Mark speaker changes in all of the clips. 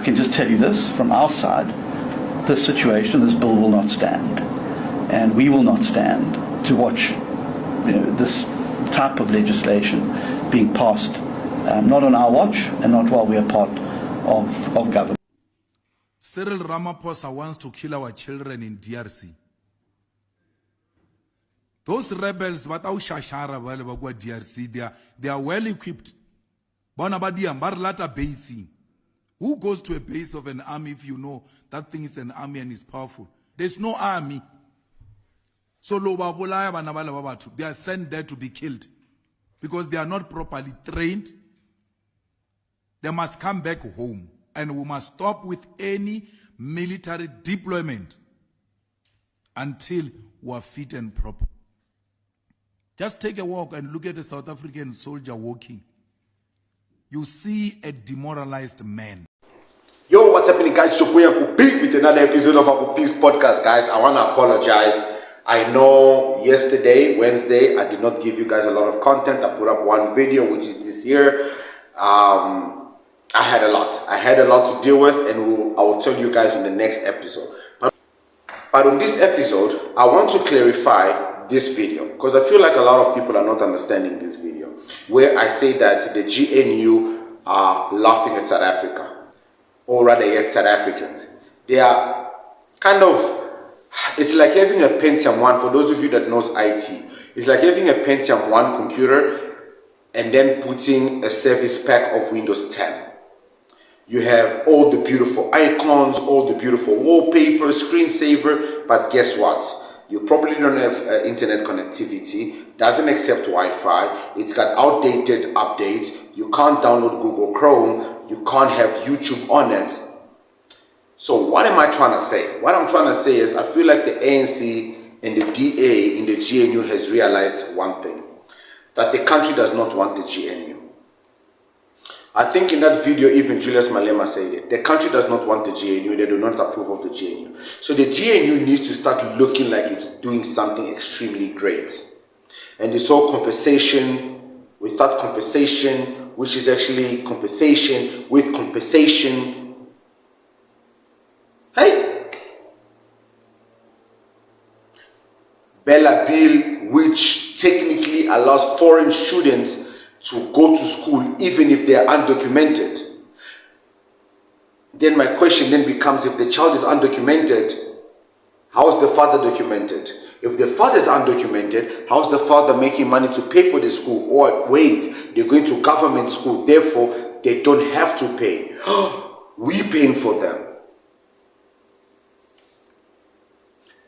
Speaker 1: can just tell you this, from our side, this situation, this bill will not stand. And we will not stand to watch this type of legislation being passed, not on our watch and not while we are part of government.
Speaker 2: Cyril Ramaphosa wants to kill our children in DRC. Those rebels, DRC, they are well equipped. Who goes to a base of an army if you know that thing is an army and is powerful? There's no army. So they are sent there to be killed because they are not properly trained. They must come back home, and we must stop with any military deployment until we are fit and proper. Just take a walk and look at a South African soldier walking. You see a demoralized man.
Speaker 3: Yo, what's happening, guys? Geopolitical with another episode of our Peace Podcast, guys. I want to apologize. I know yesterday, Wednesday, I did not give you guys a lot of content. I put up one video, which is this year. I had a lot. I had a lot to deal with, and I will tell you guys in the next episode. But on this episode, I want to clarify this video because I feel like a lot of people are not understanding this video, where I say that the GNU are laughing at South Africa, or rather at South Africans. They are kind of, it's like having a Pentium 1, for those of you that knows IT, it's like having a Pentium 1 computer and then putting a service pack of Windows 10. You have all the beautiful icons, all the beautiful wallpaper, screensaver, but guess what? You probably don't have internet connectivity, doesn't accept Wi-Fi, it's got outdated updates, you can't download Google Chrome, you can't have YouTube on it. So what am I trying to say? What I'm trying to say is I feel like the ANC and the DA in the GNU has realized one thing, that the country does not want the GNU. I think in that video, even Julius Malema said it. The country does not want the GNU. They do not approve of the GNU. So the GNU needs to start looking like it's doing something extremely great. And this whole compensation without compensation, which is actually compensation with compensation. Hey! Bella Bill, which technically allows foreign students to go to school even if they are undocumented. Then my question then becomes, if the child is undocumented, how is the father documented? If the father is undocumented, how is the father making money to pay for the school? Or wait, they're going to government school, therefore they don't have to pay. We paying for them.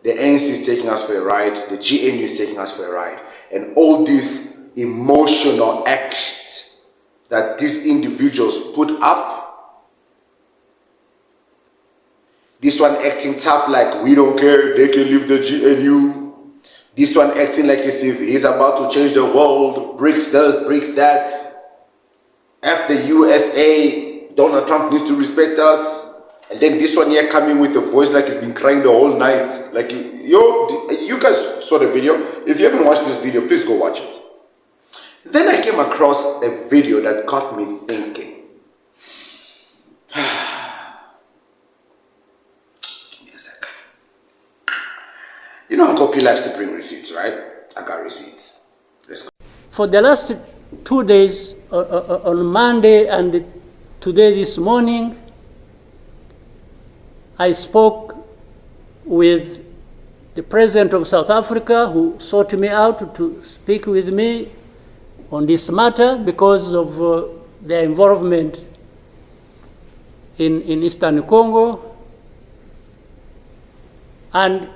Speaker 3: The ANC is taking us for a ride, the GNU is taking us for a ride, and all these emotional acts that these individuals put up. This one acting tough like we don't care, they can leave the GNU. This one acting like as if he's about to change the world, BRICS this, BRICS that. F the USA, Donald Trump needs to respect us. And then this one here coming with a voice like he's been crying the whole night. Like, yo, you guys saw the video. If you haven't watched this video, please go watch it. Then I came across a video that got me thinking. Give me a second. You know Uncle P likes to bring receipts, right? I got receipts. Let's go.
Speaker 4: For the last 2 days, on Monday and today this morning, I spoke with the President of South Africa, who sought me out to speak with me on this matter because of their involvement in Eastern Congo. And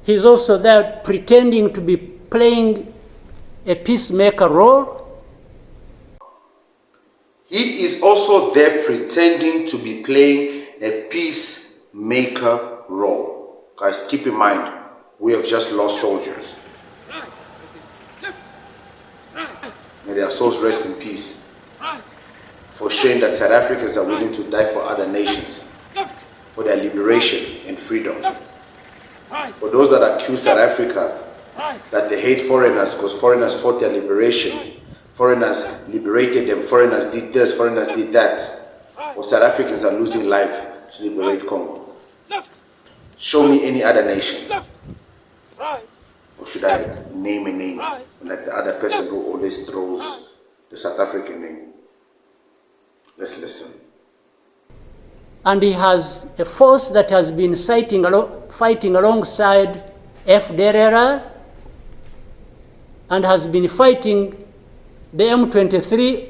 Speaker 4: he's also there pretending to be playing a peacemaker role.
Speaker 3: He is also there pretending to be playing a peacemaker role. Guys, keep in mind, we have just lost soldiers. May their souls rest in peace for showing that South Africans are willing to die for other nations, for their liberation and freedom. For those that accuse South Africa that they hate foreigners because foreigners fought their liberation, foreigners liberated them, foreigners did this, foreigners did that. or South Africans are losing life to liberate Congo? Show me any other nation. Or should I name a name like the other person who always throws the South African name? Let's listen.
Speaker 4: And he has a force that has been fighting alongside FDLR and has been fighting the M23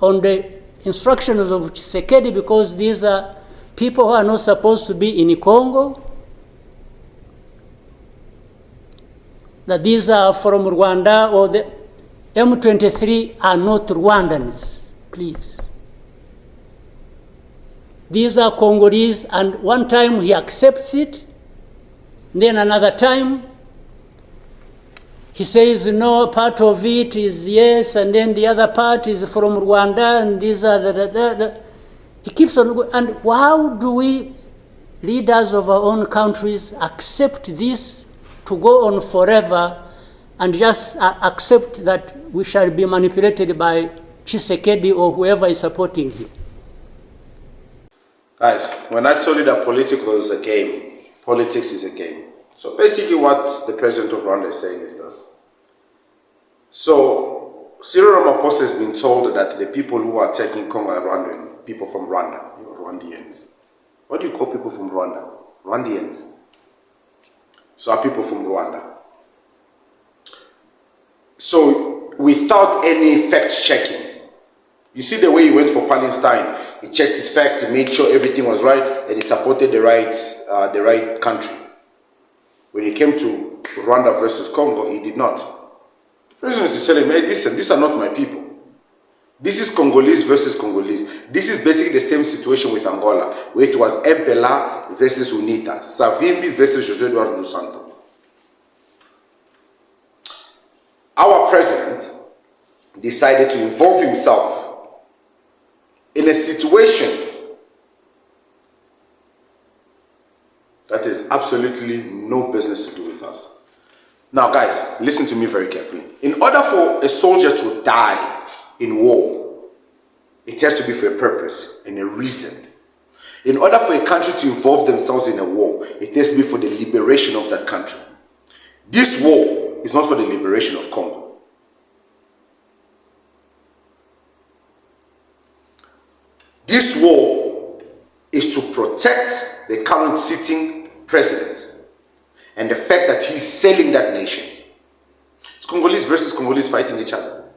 Speaker 4: on the instructions of Tshisekedi, because these are people who are not supposed to be in Congo, that these are from Rwanda, or the M23 are not Rwandans, please. These are Congolese, and one time he accepts it, then another time he says no, part of it is yes, and then the other part is from Rwanda, and these are he keeps on going. And how do we, leaders of our own countries, accept this to go on forever and just accept that we shall be manipulated by Tshisekedi or whoever is supporting him?
Speaker 3: Guys, when I told you that political is a game, politics is a game. So basically what the president of Rwanda is saying is this. So Cyril Ramaphosa has been told that the people who are taking Congo are Rwandan, people from Rwanda, Rwandians. What do you call people from Rwanda? Rwandians. So are people from Rwanda. So without any fact-checking, you see the way he went for Palestine. He checked his facts, he made sure everything was right, and he supported the right country. When it came to Rwanda versus Congo, he did not. The president is telling him, hey, listen, these are not my people. This is Congolese versus Congolese. This is basically the same situation with Angola, where it was MPLA versus UNITA, Savimbi versus José Eduardo dos Santos. Our president decided to involve himself in a situation that is absolutely no business to do with us. Now guys, listen to me very carefully. In order for a soldier to die in war, it has to be for a purpose and a reason. In order for a country to involve themselves in a war, it has to be for the liberation of that country. This war is not for the liberation of Congo. This war is to protect the current sitting president and the fact that he's selling that nation. It's Congolese versus Congolese fighting each other.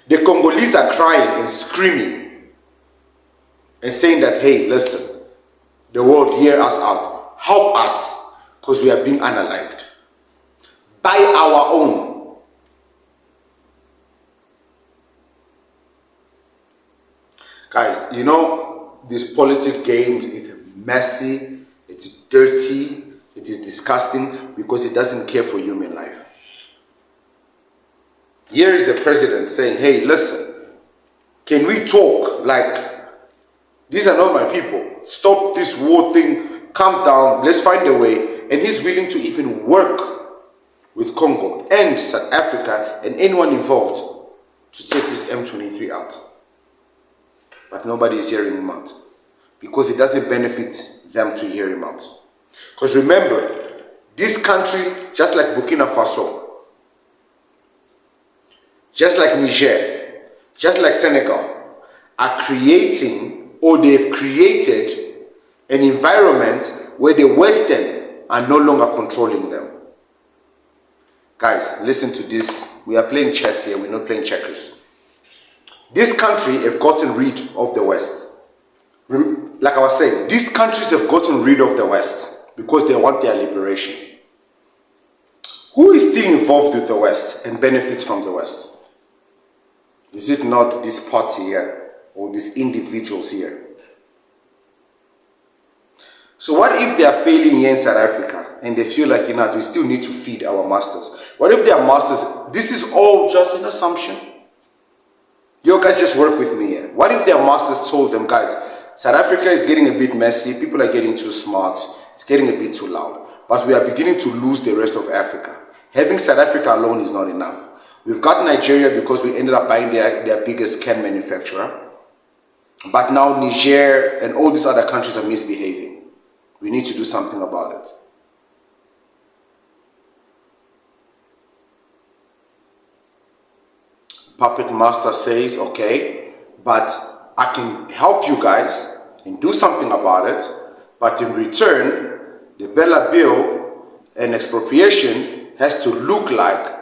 Speaker 3: The Congolese are crying and screaming and saying that, hey, listen, the world, hear us out. Help us, because we are being unalived by our own. Guys, you know, this political games is messy, it's dirty, it is disgusting, because it doesn't care for human life. Here is the president saying, hey, listen, can we talk? Like, these are not my people. Stop this war thing, calm down, let's find a way. And he's willing to even work with Congo and South Africa and anyone involved to take this M23 out. But nobody is hearing him out, because it doesn't benefit them to hear him out. Because remember, this country, just like Burkina Faso, just like Niger, just like Senegal, are creating, or they've created, an environment where the Western are no longer controlling them. Guys, listen to this. We are playing chess here, we're not playing checkers. This country have gotten rid of the West. Like I was saying, these countries have gotten rid of the West because they want their liberation. Who is still involved with the West and benefits from the West? Is it not this party here or these individuals here? So what if they are failing here in South Africa and they feel like, you know, we still need to feed our masters? What if they are masters? This is all just an assumption. You guys just work with me here. What if their masters told them, guys, South Africa is getting a bit messy, people are getting too smart, it's getting a bit too loud, but we are beginning to lose the rest of Africa. Having South Africa alone is not enough. We've got Nigeria because we ended up buying their biggest can manufacturer. But now Niger and all these other countries are misbehaving. We need to do something about it. Puppet Master says, okay, but I can help you guys and do something about it, but in return, the Bella Bill and expropriation has to look like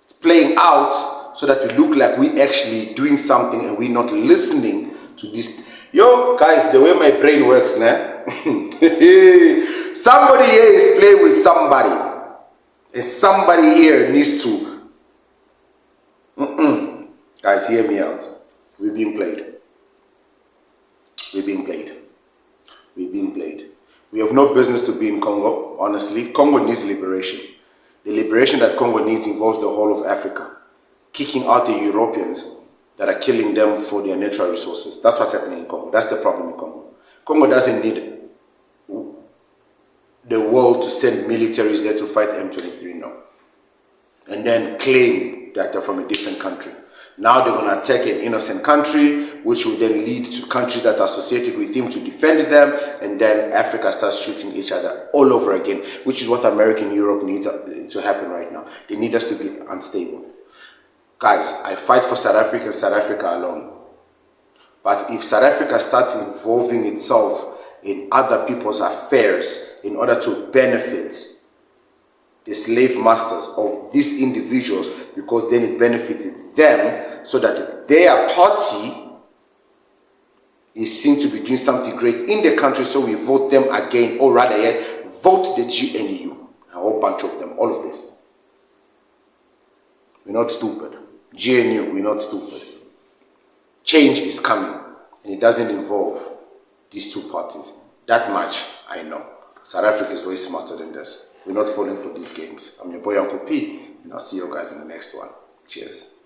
Speaker 3: it's playing out so that we look like we actually doing something and we're not listening to this. Yo, guys, the way my brain works, nah? Somebody here is playing with somebody, and somebody here needs to. Guys, hear me out. We're being played. We're being played. We're being played. We have no business to be in Congo, honestly. Congo needs liberation. The liberation that Congo needs involves the whole of Africa. Kicking out the Europeans that are killing them for their natural resources. That's what's happening in Congo. That's the problem in Congo. Congo doesn't need the world to send militaries there to fight M23 now. And then claim that they're from a different country. Now they're going to attack an innocent country, which will then lead to countries that are associated with him to defend them, and then Africa starts shooting each other all over again, which is what America and Europe need to happen right now. They need us to be unstable. Guys, I fight for South Africa and South Africa alone. But if South Africa starts involving itself in other people's affairs in order to benefit the slave masters of these individuals, because then it benefits them, so that their party is seen to be doing something great in the country, so we vote them again, or rather yet, vote the GNU, a whole bunch of them, all of this. We're not stupid. GNU, we're not stupid. Change is coming, and it doesn't involve these two parties. That much I know. South Africa is way smarter than this. We're not falling for these games. I'm your boy Uncle P, and I'll see you guys in the next one. Cheers.